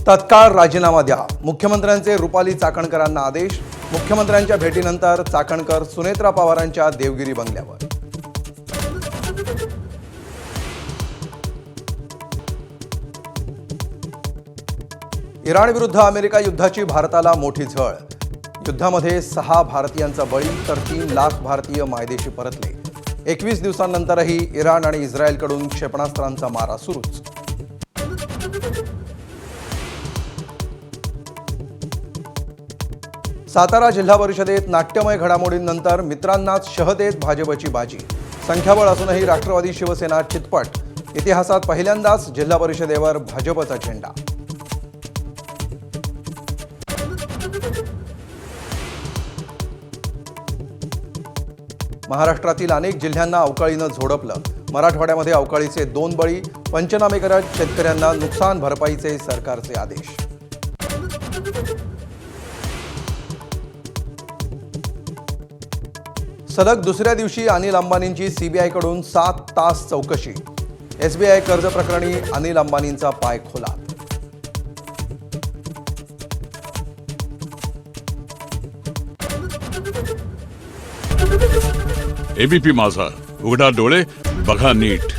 तत्काळ राजीनामा द्या, मुख्यमंत्र्यांचे रुपाली चाकणकरांना आदेश। मुख्यमंत्र्यांच्या भेटीनंतर चाकणकर सुनेत्रा पवारांच्या देवगिरी बंगल्यावर। इराण विरुद्ध अमेरिका युद्धाची भारताला मोठी झळ। युद्धामध्ये 6 भारतीयांचा बळी तर 3 लाख भारतीय मायदेशी परतले। 21 दिवसांनंतरही इराण आणि इस्रायलकडून क्षेपणास्त्रांचा मारा सुरूच। सातारा जिल्हा परिषदेत नाट्यमय घडामोडींनंतर मित्रांनाच शह देत भाजपची बाजी। संख्याबळ असूनही राष्ट्रवादी शिवसेना चितपट। इतिहासात पहिल्यांदाच जिल्हा परिषदेवर भाजपचा झेंडा। महाराष्ट्रातील अनेक जिल्ह्यांना अवकाळीनं झोडपलं। मराठवाड्यामध्ये अवकाळीचे 2 बळी। पंचनामे करत शेतकऱ्यांना नुकसान भरपाईचे सरकारचे आदेश। सलग दुसऱ्या दिवशी अनिल अंबानींची सीबीआयकडून 7 तास चौकशी। एसबीआय कर्ज प्रकरणी अनिल अंबानींचा पाय खोलात। एबीपी माझा, उघडा डोळे बघा नीट।